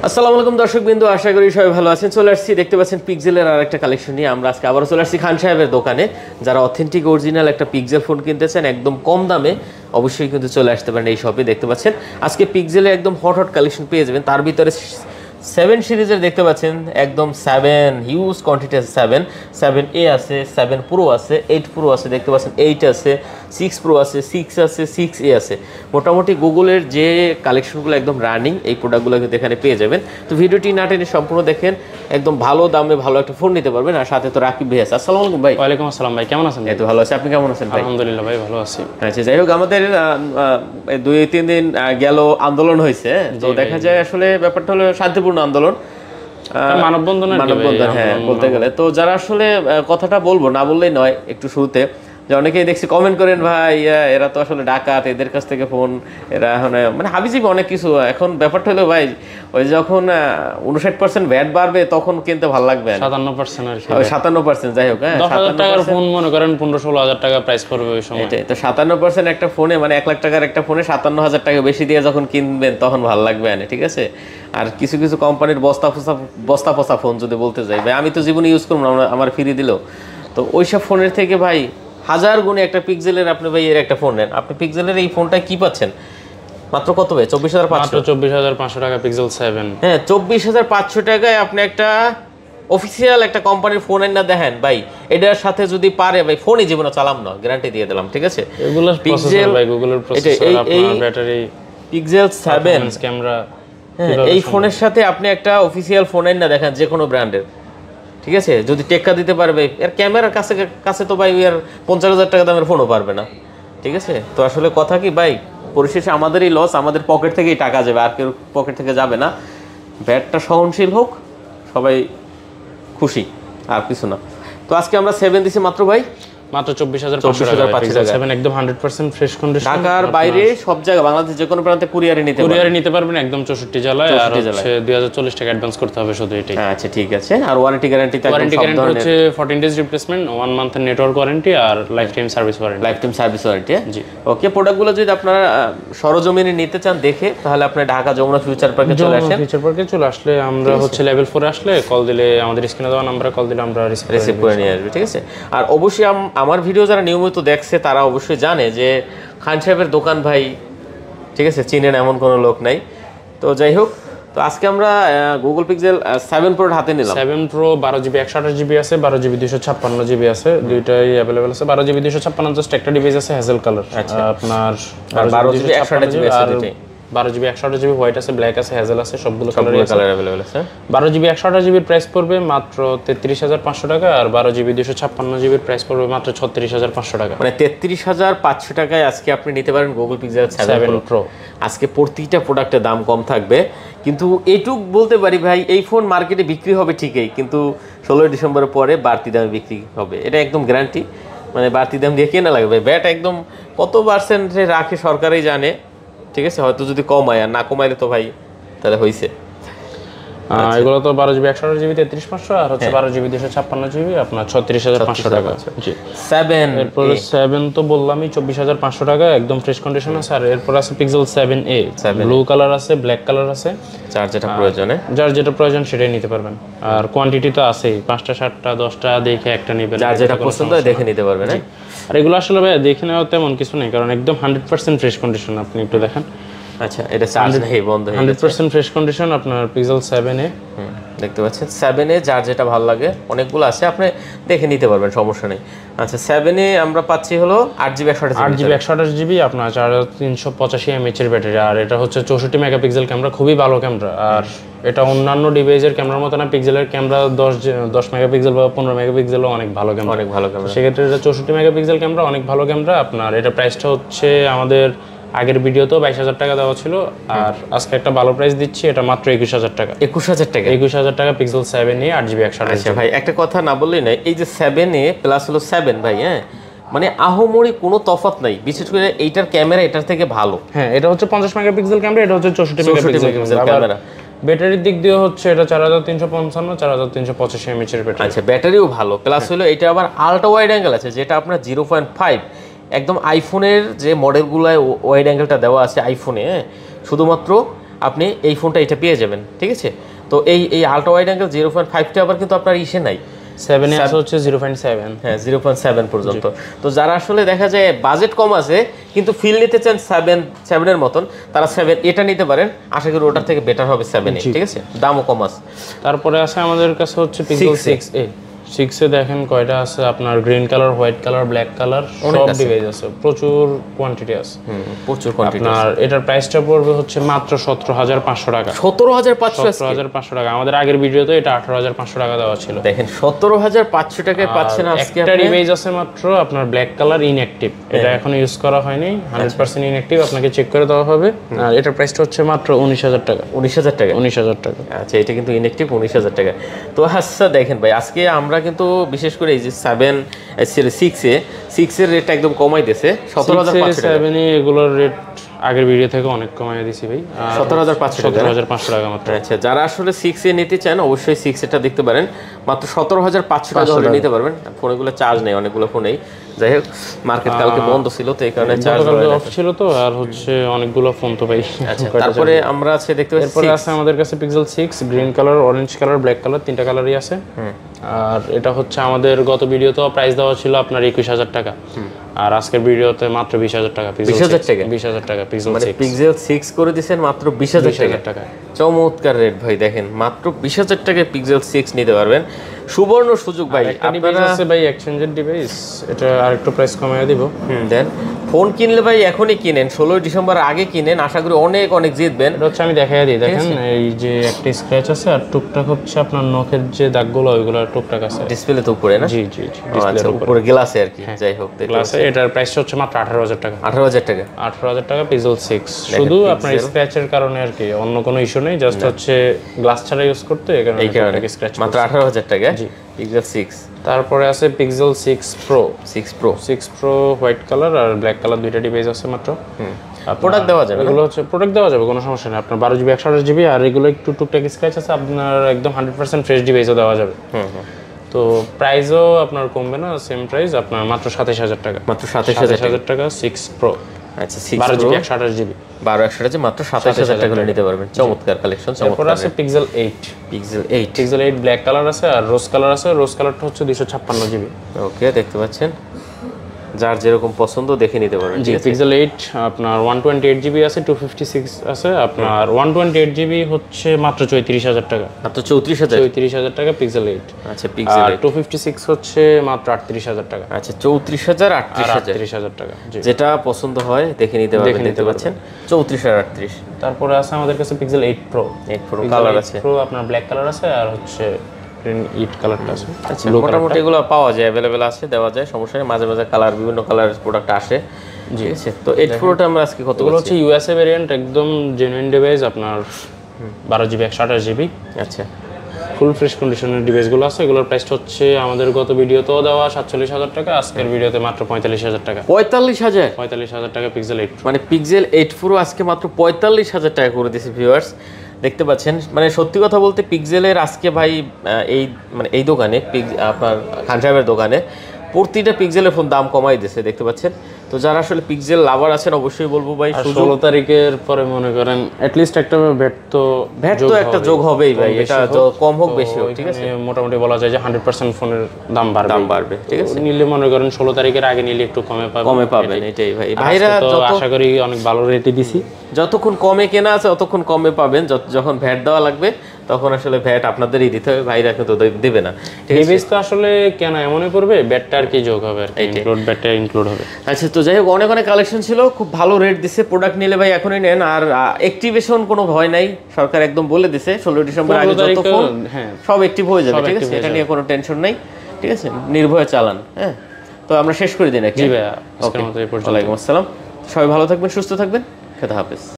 আসসালামু আলাইকুম দর্শকবৃন্দ, আশা করি সবাই ভালো আছেন। চলে আসছি, দেখতে পাচ্ছেন পিক্সেলের আর একটা কালেকশন নিয়ে। আমরা আজকে আবারও চলে আসছি খান সাহেবের দোকানে। যারা অথেন্টিক অরিজিনাল একটা পিক্সেল ফোন কিনতে চান একদম কম দামে, অবশ্যই কিন্তু চলে আসতে পারেন এই শপে। দেখতে পাচ্ছেন আজকে পিক্সেলে একদম হট কালেকশন পেয়ে যাবেন। তার ভিতরে 7 সিরিজের দেখতে পাচ্ছেন একদম 7 হিউজ কোয়ান্টিটি আছে। 7A আছে, 7 প্রো আছে, 8 প্রো আছে, দেখতে পাচ্ছেন 8 আছে, 6 প্রো আছে, 6 আছে, 6A আছে। মোটামুটি গুগলের যে কালেকশনগুলো একদম রানিং, এই প্রোডাক্টগুলো কিন্তু এখানে পেয়ে যাবেন। তো ভিডিওটি না টেনে সম্পূর্ণ দেখেন, একদম ভালো দামে ভালো একটা ফোন নিতে পারবেন। আর সাথে তো রাকিব ভাই আছে। আসসালামু আলাইকুম ভাই। ওয়ালাইকুম আসসালাম ভাই, কেমন আছেন? এই তো ভালো আছি, আপনি কেমন আছেন ভাই? আলহামদুলিল্লাহ ভাই, ভালো আছি। আচ্ছা, যাই হোক, আমাদের 2-3 দিন গেল আন্দোলন হয়েছে, তো দেখা যায় আসলে ব্যাপারটা হলো শান্তিপূর্ণ আন্দোলন, মানববন্ধন। হ্যাঁ বলতে গেলে। তো যারা আসলে কথাটা বলবো না বললেই নয়, একটু শুরুতে যে অনেকেই দেখছি কমেন্ট করেন, ভাই এরা তো আসলে ডাকাত, এদের কাছ থেকে ফোন, এরা মানে হাবিজাবি অনেক কিছু। এখন ব্যাপারটা হলো ভাই, ওই যখন 59% ভ্যাট বাড়বে তখন কিনতে ভালো লাগবে। 57% আর কি, 57%, যাই হোক, হ্যাঁ 10,000 টাকার ফোন মনে করেন 15-16 টাকা প্রাইস পড়বে ওই সময়। এটাই তো 57% একটা ফোনে, মানে 1 লাখ টাকার একটা ফোনে 57,000 টাকা বেশি দিয়ে যখন কিনবেন তখন ভালো লাগবে না, ঠিক আছে? আর কিছু কিছু কোম্পানির বস্তা পচা ফোন যদি বলতে যাই ভাই, আমি তো জীবনে ইউজ করবো না, আমার ফ্রি দিলেও। তো ওইসব ফোনের থেকে ভাই হাজার গুণে একটা পিক্সেলের, আপনি ভাই এর একটা ফোন নেন, আপনি পিক্সেলের এই ফোনটা কি পাচ্ছেন মাত্র কত ভাই? 24,500, 24,500 টাকা পিক্সেল 7। হ্যাঁ 24,500 টাকায় আপনি একটা অফিসিয়াল একটা কোম্পানির ফোন না দেখেন ভাই। এটার সাথে যদি পারে ভাই, ফোনই জীবনে চালাম না, গ্যারান্টি দিয়ে দিলাম, ঠিক আছে? এগুলো পিক্সেল ভাই, গুগলের প্রসেসর, আপনার ব্যাটারি, পিক্সেল 7 ক্যামেরা, এই ফোনের সাথে আপনি একটা অফিসিয়াল ফোন না দেখেন যে কোনো ব্র্যান্ডের, ঠিক আছে? যদি টেক্কা দিতে পারবে, এর ক্যামেরার কাছে তো ভাই আর 50,000 টাকা দামের ফোনও পারবে না, ঠিক আছে? তো আসলে কথা কি ভাই, পরিশেষে আমাদেরই লস, আমাদের পকেট থেকেই টাকা যাবে, আর কেউ পকেট থেকে যাবে না। ব্যাটটা সহনশীল হোক, সবাই খুশি, আর কিছু না। তো আজকে আমরা 7 দিছি মাত্র ভাই, মাত্র 24,500 টাকা। 7 একদম 100% ফ্রেশ কন্ডিশন। ঢাকার বাইরে সব জায়গা, বাংলাদেশ যে কোনো প্রান্তে কুরিয়ারে নিতে পারবেন একদম 64 জেলায়। আর হচ্ছে 2040 টাকা অ্যাডভান্স করতে হবে শুধু, এটাই। আচ্ছা, ঠিক আছে। আর ওয়ারেন্টি গ্যারান্টি হচ্ছে 14 ডেজ রিপ্লেসমেন্ট, 1 মান্থের নেটওয়ার্ক ওয়ারেন্টি, আর লাইফ টাইম সার্ভিস ওয়ারেন্টি। জি, ওকে। প্রোডাক্টগুলো যদি আপনারা সরজমিনে নিতে চান দেখে, তাহলে আপনি ঢাকা যমুনা ফিউচার পার্কে চলে আসেন। ফিউচার পার্কে চলে আসলে আমরা হচ্ছে লেভেল 4 আসলে কল দিলে, আমাদের স্ক্রিনে দেওয়া নম্বরে কল দিলে আমরা রিসিভ করে নিয়ে আসবে, ঠিক আছে? আর অবশ্যই আমার ভিডিও যারা নিয়মিত দেখছে তারা অবশ্যই জানে যে খান সাহেবের দোকান ভাই, ঠিক আছে, চিনেন এমন কোনো লোক নাই। তো যাই হোক, তো আজকে আমরা গুগল পিক্সেল 7 প্রো হাতে নিলাম। 7 প্রো 12GB 128GB আছে, 12GB 256GB আছে, দুইটাই अवेलेबल আছে। 12GB 256 জাস্ট একটা ডিভাইস আছে হ্যাজেল কালার, আপনার 12GB 128GB আছে, দুইটাই 12GB 128GB হোয়াইট আছে, ব্ল্যাক আছে, হ্যাজেল আছে, সবগুলো কালার अवेलेबल আছে। 12GB 128GB এর প্রাইস পড়বে মাত্র 33,500 টাকা, আর 12GB 256GB এর প্রাইস পড়বে মাত্র 36,500 টাকা। মানে 33,500 টাকায় আজকে আপনি নিতে পারেন গুগল পিক্সেল 7 প্রো। আজকে প্রতিটা প্রোডাক্টের দাম কম থাকবে, কিন্তু এইটুক বলতে পারি ভাই, এই ফোন মার্কেটে বিক্রি হবে ঠিকই, কিন্তু 16 ডিসেম্বরের পরে বাড়তি দামে বিক্রি হবে, এটা একদম গ্যারান্টি। মানে বাড়তি দাম দিয়ে কেনা লাগবে। ব্যাট একদম কত পার্সেন্টে রাখে সরকারই জানে, ঠিক আছে? হয়তো যদি কমায়, আর না কমাইলে তো ভাই তাহলে হয়েছে। এগুলো তো 12GB 128GB 33,500, আর হচ্ছে 12GB 256GB আপনার 36,500 টাকা। জি, 7 এরপর 7 তো বললামই 24,500 টাকা, একদম ফ্রেশ কন্ডিশন আছে। আর এরপর আছে পিক্সেল 7A, ব্লু কালার আছে, ব্ল্যাক কালার আছে, যার যেটা প্রয়োজন সেটাই নিতে পারবেন। আর কোয়ান্টিটি তো আছেই, 5টা 7টা 10টা দেখে একটা নেবেন, যার যেটা পছন্দ হয় দেখে নিতে পারবেন। আর এগুলো আসলে ভাই দেখে নেওয়া তেমন কিছু নেই, কারণ একদম 100% ফ্রেশ কন্ডিশন। আপনি একটু দেখেন। আচ্ছা, এটা চার্জ নেই, বন্ধ হয়ে গেছে। 100% ফ্রেশ কন্ডিশন আপনার পিক্সেল 7A, দেখতে পাচ্ছেন 7A, যার যেটা ভালো লাগে, অনেকগুলো আছে, আপনি দেখে নিতে পারবেন, সমস্যা নেই। আচ্ছা, 7A আমরা পাচ্ছি হলো 8GB 128GB আপনার 4385 mAh এর ব্যাটারি, আর এটা হচ্ছে 64 মেগাপিক্সেল ক্যামেরা, খুবই ভালো ক্যামেরা। আর এটা অন্যান্য ডিভাইসের ক্যামেরার মতো না, পিক্সেলের ক্যামেরা 10 মেগাপিক্সেল বা 15 মেগাপিক্সেলও অনেক ভালো ক্যামেরা, সেক্ষেত্রে এটা 64 মেগাপিক্সেল ক্যামেরা, অনেক ভালো ক্যামেরা। আপনার এটা প্রাইসটা হচ্ছে আমাদের আগের ভিডিওতেও 22,000 টাকা দেওয়া ছিল, আর আজকে একটা ভালো প্রাইস দিচ্ছি, এটা মাত্র 21,000 টাকা। 21,000 টাকা পিক্সেল 7A 8GB 128GB। আচ্ছা ভাই, একটা কথা না বললেই নাই, এই যে 7A প্লাস হলো 7 ভাই, হ্যাঁ মানে আহমরি কোনো তফাৎ নাই, বিশেষ করে এইটার ক্যামেরা এটার থেকে ভালো। হ্যাঁ, এটা হচ্ছে 50 মেগাপিক্সেল ক্যামেরা, এটা হচ্ছে 64 মেগাপিক্সেল ক্যামেরা। ব্যাটারির দিক দিয়ে হচ্ছে এটা 4355 4385 mAh এর ব্যাটারি। আচ্ছা, ব্যাটারিও ভালো, প্লাস হলো এটা আবার আলট্রা ওয়াইড অ্যাঙ্গেল আছে, যেটা আপনার 0.5, একদম আইফোনের যে মডেলগুলোয় ওয়াইড অ্যাঙ্গেলটা দেওয়া আছে আইফোনে, শুধুমাত্র আপনি এই ফোনটা এটা পেয়ে যাবেন, ঠিক আছে। তো এই আলট্রা ওয়াইড অ্যাঙ্গেল 0.5টা আবার কিন্তু আপনার ইসে নাই, 7 এ আছে হচ্ছে 0.7, হ্যাঁ 0.7 পর্যন্ত। তো যারা আসলে দেখা যায় বাজেট কম আছে কিন্তু ফিল নিতে চান 7 এর মতন, তারা 7 এটা নিতে পারেন, আশা করি ওটার থেকে বেটার হবে 7 এ, ঠিক আছে, দামও কম আছে। তারপরে আছে আমাদের কাছে হচ্ছে পিক্সেল 6a। 6 এ দেখেন কয়টা আছে আপনার, green colour, white colour, black colour, সব ডিভাইস আছে, প্রচুর কোয়ান্টিটি আছে, প্রচুর কোয়ান্টিটি। আপনার এটার প্রাইসটা পড়বে হচ্ছে মাত্র 17,500 টাকা। 17,500 টাকা। আমাদের আগের ভিডিওতে এটা 18,500 টাকা দেওয়া ছিল। দেখেন 17,500 টাকায় পাচ্ছেন আজকে। একটা ডিভাইস আছে মাত্র আপনার ব্ল্যাক কালার, ইনঅ্যাক্টিভ, এটা এখনো ইউজ করা হয়নি, 100% ইনঅ্যাক্টিভ, আপনাকে চেক করে দেওয়া হবে। আর এটার প্রাইসটা হচ্ছে মাত্র 19,000 টাকা। 19,000 টাকা? 19,000 টাকা। আচ্ছা, এটা কিন্তু ইনঅ্যাক্টিভ 19,000 টাকা। তো আচ্ছা দেখেন ভাই, আজকে আমরা কিন্তু বিশেষ করে এই যে 6 এর রেটটা একদম কমাই দিয়েছে, 17,500 টাকা। 7 এ এগুলোর রেট আগের ভিডিও থেকে অনেক কমাই দিছি ভাই, 17,500 টাকা মাত্র। আচ্ছা, যারা আসলে 6 এ নিতে চান অবশ্যই 6 এটা দেখতে পারেন, মাত্র 17,500 টাকা হলে নিতে পারবেন। ফোনগুলো চার্জ নেই, অনেকগুলো ফোনেই। যাই হোক, মার্কেট কালকে বন্ধ ছিল তো এই কারণে চার্জ অফ ছিল, তো আর হচ্ছে অনেকগুলো ফোন তো ভাই। আচ্ছা, তারপরে আমরা আছে দেখতে পাচ্ছি, এরপরে আছে আমাদের কাছে pixel 6, green colour, orange colour, black colour, তিনটা কালারই আছে। আর এটা হচ্ছে আমাদের গত ভিডিওতেও প্রাইস দেওয়া ছিল আপনার 21,000 টাকা, আর আজকের ভিডিওতে মাত্র 20,000 টাকা। 20,000 টাকা? 20,000 টাকা পিক্সেল 6। পিক্সেল 6 করে দিয়েছেন মাত্র 20,000 টাকা। চমৎকার রেট ভাই, দেখেন মাত্র 20,000 টাকায় পিক্সেল 6 নিতে পারবেন। সুবর্ণ সুযোগ ভাই। আপনারা আছে ভাই এক্সচেঞ্জের ডিভাইস, এটা আরেকটু প্রাইস কমিয়ে দিব। দেন ফোন কিনলে ভাই এখনই কিনেন, 16 ডিসেম্বর আগে কিনেন, আশা করি অনেক অনেক জিতবেন। এটা হচ্ছে আমি দেখাই দিই, দেখেন এই যে একটা স্ক্র্যাচ আছে, আর টুকটাক হচ্ছে আপনার নখের যে দাগগুলো ওইগুলো টুকটাক আছে ডিসপ্লে তো উপরে না? জি জি জি, ডিসপ্লের উপরে গ্লাসে আর কি। যাই হোক, গ্লাসে এটার প্রাইসটা হচ্ছে মাত্র 18,000 টাকা। 18,000 টাকা? 18,000 টাকা পিক্সেল 6। শুধু আপনার স্ক্র্যাচের কারণে আর কি, অন্য কোনো ইস্যু নেই, জাস্ট হচ্ছে গ্লাস ছাড়া ইউজ করতে, এই কারণে স্ক্র্যাচ। মাত্র 18,000 টাকা পিক্সেল 6। তারপরে আছে Pixel 6 pro. 6 pro white colour আর ব্ল্যাক কালার, দুইটা ডিভাইস আছে মাত্র। প্রোডাক্ট দেওয়া যাবে? এগুলো হচ্ছে প্রোডাক্ট দেওয়া যাবে, কোনো সমস্যা নেই। আপনার 12 জিবি 128 জিবি, আর এগুলো একটু টুকটাক স্ক্র্যাচ আছে, আপনার একদম 100% ফ্রেশ ডিভাইসও দেওয়া যাবে। তো প্রাইসও আপনার কমবে না, সেম প্রাইস আপনার মাত্র 27,000 টাকা। মাত্র 27,000 টাকা 6 প্রো। আচ্ছা, 6 12 জিবি 128 জিবি, 12/128 মাত্র 27,000 টাকা করে নিতে পারবেন। চমৎকার কালেকশন। তারপর আছে পিক্সেল 8। পিক্সেল 8 ব্ল্যাক কালার আছে আর রোজ কালার আছে। রোজ কালারটা হচ্ছে 256 জিবি। ওকে, দেখতে পাচ্ছেন, যার যেরকম পছন্দ দেখে নিতে পারবেন। জি, পিক্সেল 8 আপনার 128 জিবি আছে, 256 আছে। আপনার 128 জিবি হচ্ছে মাত্র 34,000 টাকা। মাত্র 34,000 টাকা পিক্সেল 8। আচ্ছা, পিক্সেল 8 256 হচ্ছে মাত্র 38,000 টাকা। আচ্ছা, 34,000 38,000 টাকা। যেটা পছন্দ হয় দেখে নিতে পারবেন। দেখতে পাচ্ছেন 34 আর 38। তারপরে আছে আমাদের কাছে পিক্সেল 8 প্রো। কালার আছে, প্রো আপনার ব্ল্যাক কালার আছে, আর হচ্ছে ইট কালারটা আছে। আচ্ছা, মোটামুটি এগুলো পাওয়া যায়, অ্যাভেলেবেল আছে, দেওয়া যায়, সমস্যা নেই। মাঝে মাঝে কালার, বিভিন্ন কালারের প্রোডাক্ট আসে। ঠিক আছে, তো 8 প্রোটা আমরা আজকে কত বলছি? হচ্ছে ইউএসএ ভেরিয়েন্ট, একদম জেনুইন ডিভাইস, আপনার 12 জিবি 128 জিবি। আচ্ছা, ফুল ফ্রেশ কন্ডিশনের ডিভাইসগুলো আছে। এগুলোর প্রাইসটা হচ্ছে আমাদের গত ভিডিওতেও দেওয়া 47,000 টাকা, আজকের ভিডিওতে মাত্র 45,000 টাকা। 45,000 টাকা পিক্সেল 8 মানে পিক্সেল 8 প্রো আজকে মাত্র 45,000 টাকা করে দিয়েছে ভিউয়ার্স। দেখতে পাচ্ছেন, মানে সত্যি কথা বলতে পিক্সেলের আজকে ভাই এই দোকানে, আপনার খান সাহেবের দোকানে প্রতিটা পিক্সেলের ফোন দাম কমাই দিয়েছে, দেখতে পাচ্ছেন। তো যারা আসলে পিক্সেল লাভার আছেন অবশ্যই বলবো ভাই, 16 তারিখের পরে মনে করেন অ্যাটলিস্ট একটা ভ্যাট তো একটা যোগ হবেই ভাই, এটা কম হোক বেশি হোক, ঠিক আছে। মোটামুটি বলা যায় যে 100% ফোনের দাম বাড়বে, ঠিক আছে। নিলে মনে করেন 16 তারিখের আগে নিলে একটু কমে পাবেন, এটাই ভাই। ভাইরা তো আশা করি অনেক ভালো রেটে দিছি। যতক্ষণ কমে কেনা আছে ততক্ষণ কমে পাবেন, যখন ভ্যাট দেওয়া লাগবে তখন আসলে ভ্যাট আপনাদেরই দিতে হবে, ভাইরা কিন্তু দেবে না। ডিভাইস তো আসলে কেন এমনই করবে, ব্যাটটা আর কি যোগ হবে, ব্যাটটা ইনক্লুড হবে। আচ্ছা, তো যাই হোক, অনেক অনেক কালেকশন ছিল, খুব ভালো রেট দিছে। প্রোডাক্ট নিলে ভাই এখনই নেন। আর অ্যাক্টিভেশন কোনো ভয় নাই, সরকার একদম বলে দিছে 16 ডিসেম্বর আগে যত ফোন সব অ্যাক্টিভ হয়ে যাবে, ঠিক আছে। এটা নিয়ে কোনো টেনশন নাই, ঠিক আছে, নির্ভয়ে চালান। হ্যাঁ, তো আমরা শেষ করে দিই নাকি? জি ভাই, আজকের মতো এই পর্যন্ত। ওয়ালাইকুম আসসালাম, সবাই ভালো থাকবেন, সুস্থ থাকবেন, খেদা হাফেজ।